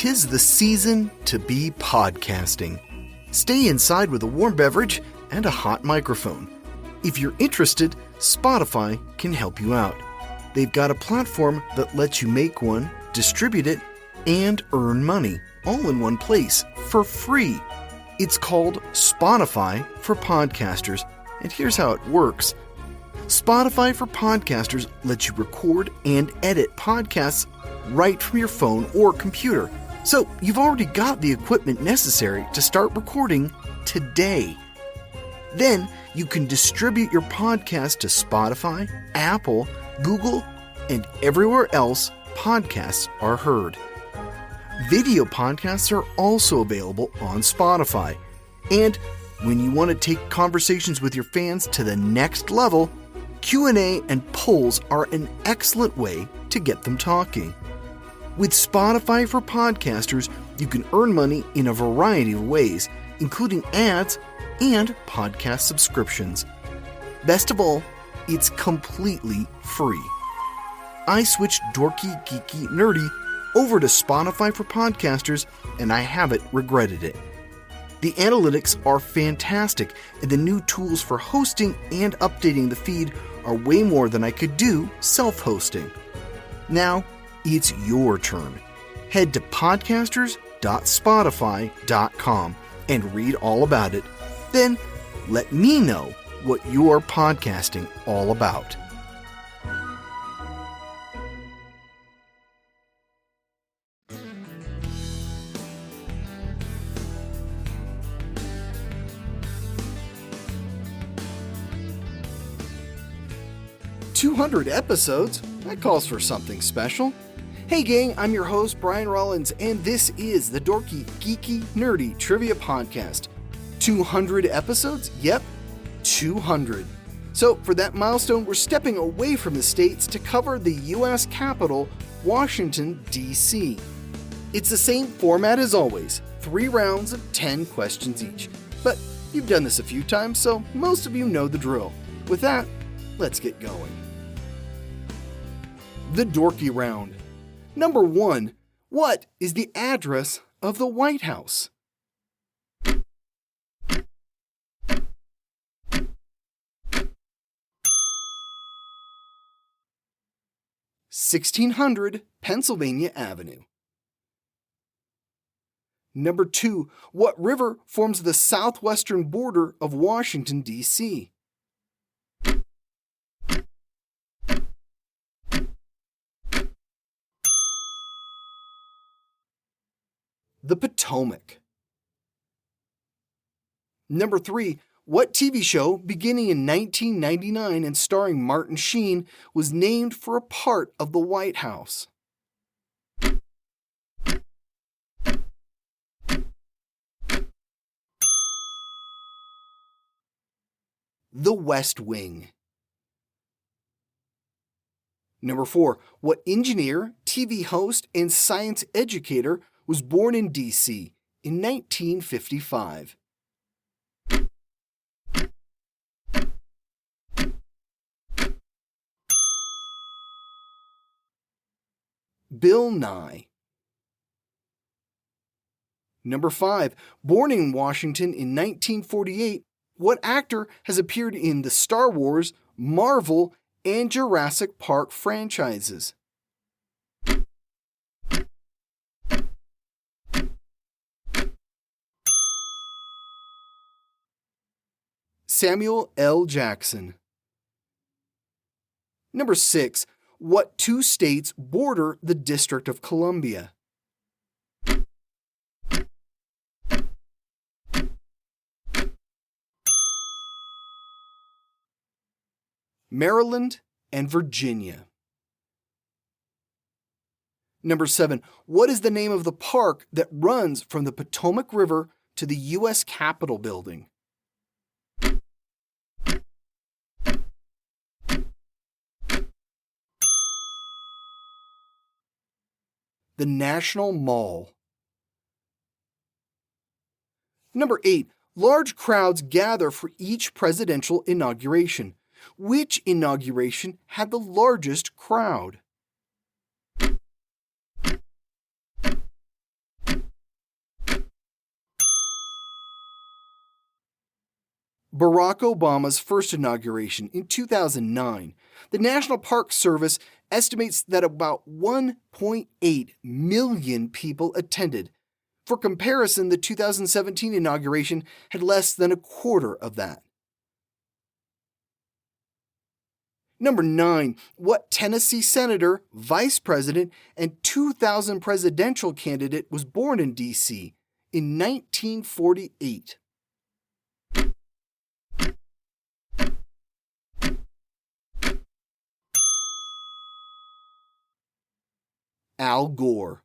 'Tis the season to be podcasting. Stay inside with a warm beverage and a hot microphone. If you're interested, Spotify can help you out. They've got a platform that lets you make one, distribute it, and earn money all in one place for free. It's called Spotify for Podcasters, and here's how it works. Spotify for Podcasters lets you record and edit podcasts right from your phone or computer. So you've already got the equipment necessary to start recording today. Then you can distribute your podcast to Spotify, Apple, Google, and everywhere else podcasts are heard. Video podcasts are also available on Spotify. And when you want to take conversations with your fans to the next level, Q&A and polls are an excellent way to get them talking. With Spotify for Podcasters, you can earn money in a variety of ways, including ads and podcast subscriptions. Best of all, it's completely free. I switched Dorky, Geeky, Nerdy over to Spotify for Podcasters, and I haven't regretted it. The analytics are fantastic, and the new tools for hosting and updating the feed are way more than I could do self-hosting. Now, it's your turn. Head to podcasters.spotify.com and read all about it. Then, let me know what you're podcasting all about. "200 episodes? That calls for something special." Hey gang, I'm your host Brian Rollins, and this is the Dorky, Geeky, Nerdy Trivia Podcast. 200 episodes? Yep, 200. So for that milestone, we're stepping away from the States to cover the U.S. capital, Washington, D.C. It's the same format as always, 3 rounds of 10 questions each. But you've done this a few times, so most of you know the drill. With that, let's get going. The Dorky Round. Number 1. What is the address of the White House? (1600 Pennsylvania Avenue). Number 2. What river forms the southwestern border of Washington, D.C.? The Potomac. Number 3. What TV show, beginning in 1999 and starring Martin Sheen, was named for a part of the White House? The West Wing. Number 4. What engineer, TV host, and science educator was born in D.C. in 1955? Bill Nye. Number 5. Born in Washington in 1948, what actor has appeared in the Star Wars, Marvel, and Jurassic Park franchises? Samuel L. Jackson. Number 6. What 2 states border the District of Columbia? Maryland and Virginia. Number 7. What is the name of the park that runs from the Potomac River to the U.S. Capitol building? The National Mall. Number 8. Large crowds gather for each presidential inauguration. Which inauguration had the largest crowd? Barack Obama's first inauguration in 2009, the National Park Service estimates that about 1.8 million people attended. For comparison, the 2017 inauguration had less than a quarter of that. Number 9. What Tennessee senator, vice president, and 2000 presidential candidate was born in D.C. in 1948? Al Gore.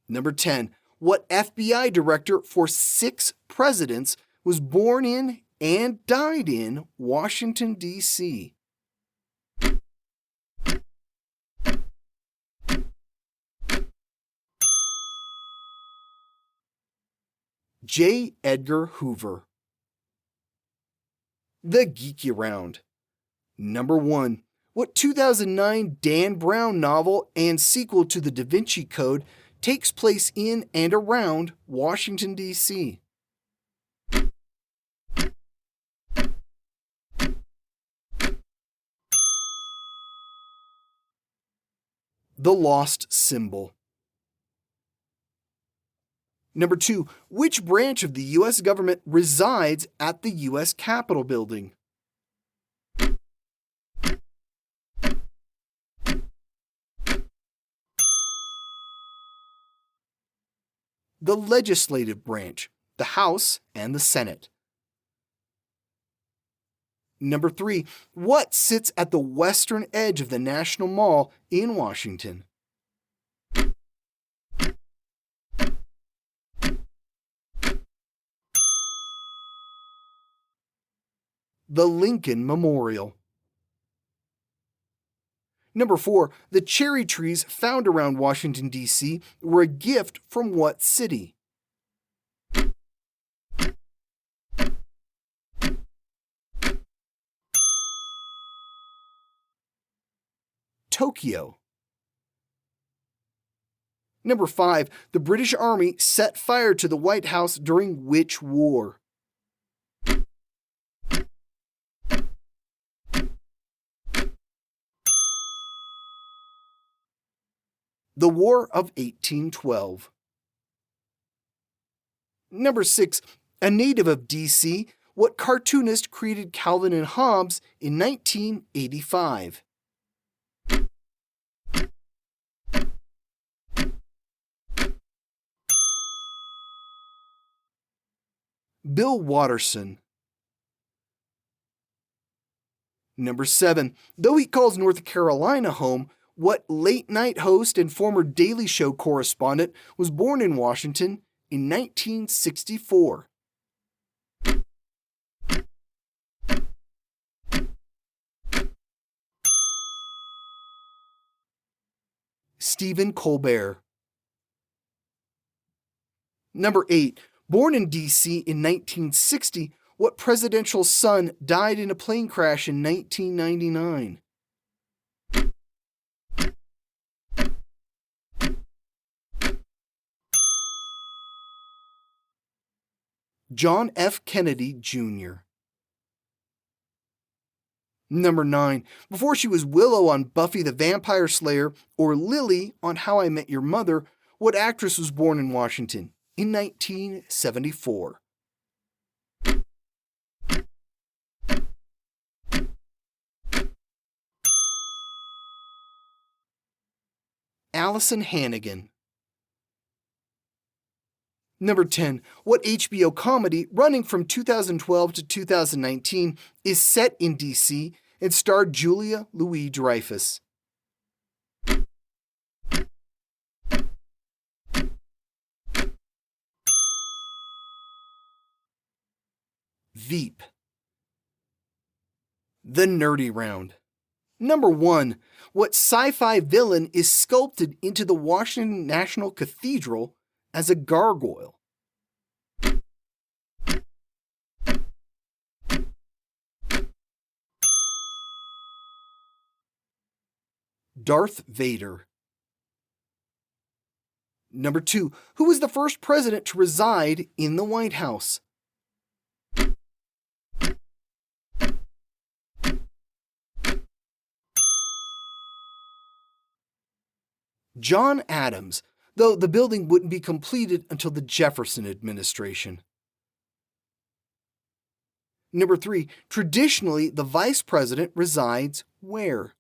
Number 10. What FBI director for 6 presidents was born in and died in Washington, D.C.? J. Edgar Hoover. The Geeky Round. Number 1. What 2009 Dan Brown novel and sequel to The Da Vinci Code takes place in and around Washington, D.C.? The Lost Symbol. Number 2. Which branch of the U.S. government resides at the U.S. Capitol building? The legislative branch, the House and the Senate. Number 3. What sits at the western edge of the National Mall in Washington? The Lincoln Memorial. Number 4. The cherry trees found around Washington, D.C. were a gift from what city? Tokyo. Number 5. The British Army set fire to the White House during which war? The War of 1812. Number 6. A native of D.C., what cartoonist created Calvin and Hobbes in 1985? Bill Watterson. Number 7. Though he calls North Carolina home, what late-night host and former Daily Show correspondent was born in Washington in 1964? Stephen Colbert. Number 8. Born in D.C. in 1960, what presidential son died in a plane crash in 1999? John F. Kennedy, Jr. Number 9. Before she was Willow on Buffy the Vampire Slayer or Lily on How I Met Your Mother, what actress was born in Washington in 1974? Allison Hannigan. Number 10. What HBO comedy running from 2012 to 2019 is set in D.C. and starred Julia Louis-Dreyfus? Veep. The Nerdy Round. Number 1. What sci-fi villain is sculpted into the Washington National Cathedral as a gargoyle? Darth Vader. Number 2. Who was the first president to reside in the White House? John Adams, though the building wouldn't be completed until the Jefferson administration. Number 3, traditionally, the vice president resides where?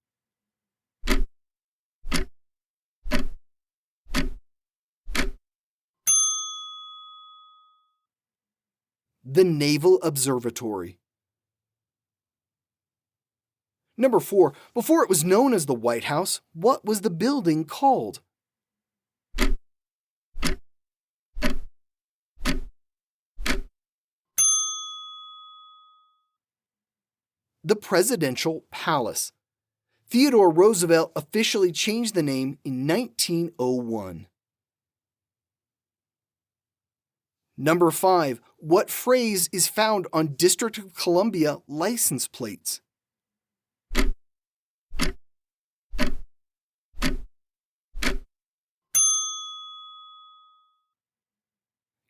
The Naval Observatory. Number 4, before it was known as the White House, what was the building called? The Presidential Palace. Theodore Roosevelt officially changed the name in 1901. Number 5, what phrase is found on District of Columbia license plates?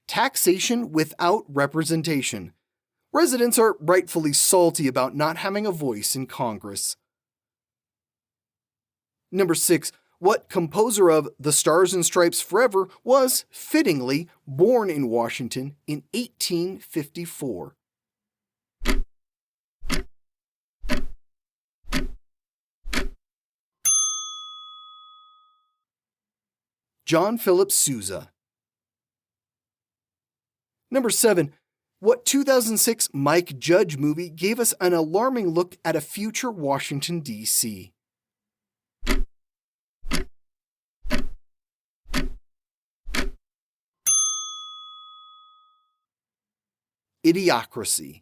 Taxation without representation. Residents are rightfully salty about not having a voice in Congress. Number 6, what composer of The Stars and Stripes Forever was, fittingly, born in Washington in 1854? John Philip Sousa. Number 7, what 2006 Mike Judge movie gave us an alarming look at a future Washington, D.C.? Idiocracy.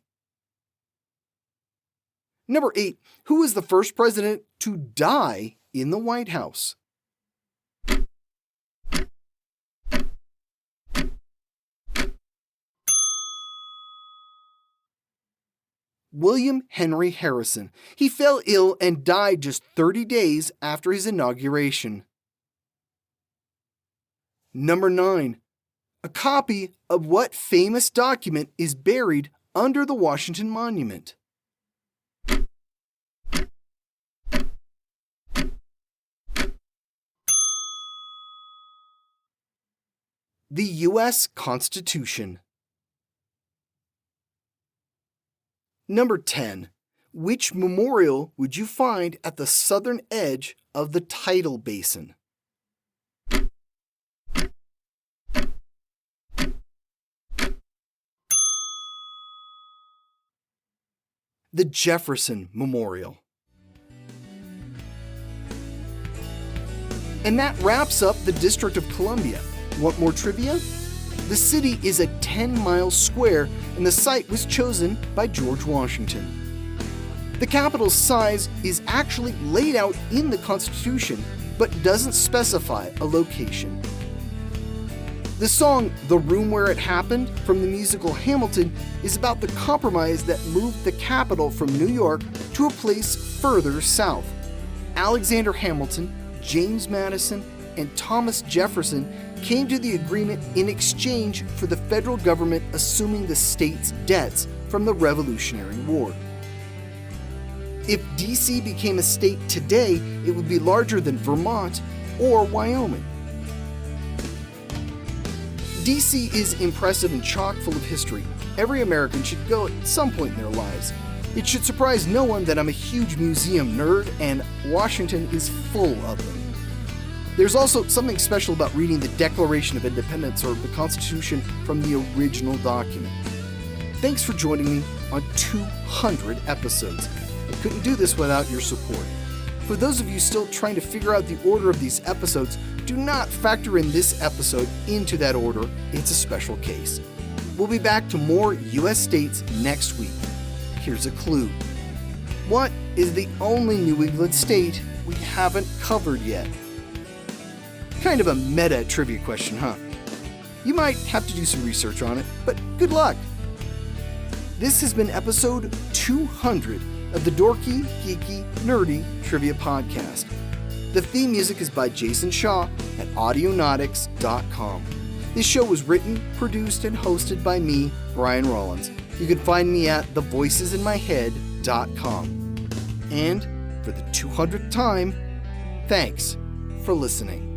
Number 8, who was the first president to die in the White House? William Henry Harrison. He fell ill and died just 30 days after his inauguration. Number 9. A copy of what famous document is buried under the Washington Monument? The U.S. Constitution. Number 10. Which memorial would you find at the southern edge of the tidal basin? The Jefferson Memorial. And that wraps up the District of Columbia. Want more trivia? The city is a 10-mile square, and the site was chosen by George Washington. The capital's size is actually laid out in the Constitution, but doesn't specify a location. The song "The Room Where It Happened" from the musical Hamilton is about the compromise that moved the capital from New York to a place further south. Alexander Hamilton, James Madison, and Thomas Jefferson came to the agreement in exchange for the federal government assuming the state's debts from the Revolutionary War. If D.C. became a state today, it would be larger than Vermont or Wyoming. D.C. is impressive and chock full of history. Every American should go at some point in their lives. It should surprise no one that I'm a huge museum nerd, and Washington is full of them. There's also something special about reading the Declaration of Independence or the Constitution from the original document. Thanks for joining me on 200 episodes. I couldn't do this without your support. For those of you still trying to figure out the order of these episodes, do not factor in this episode into that order. It's a special case. We'll be back to more U.S. states next week. Here's a clue. What is the only New England state we haven't covered yet? Kind of a meta trivia question, huh? You might have to do some research on it, but good luck! This has been episode 200 of the Dorky, Geeky, Nerdy Trivia Podcast. The theme music is by Jason Shaw at audionautics.com. This show was written, produced, and hosted by me, Brian Rollins. You can find me at thevoicesinmyhead.com. And for the 200th time, thanks for listening.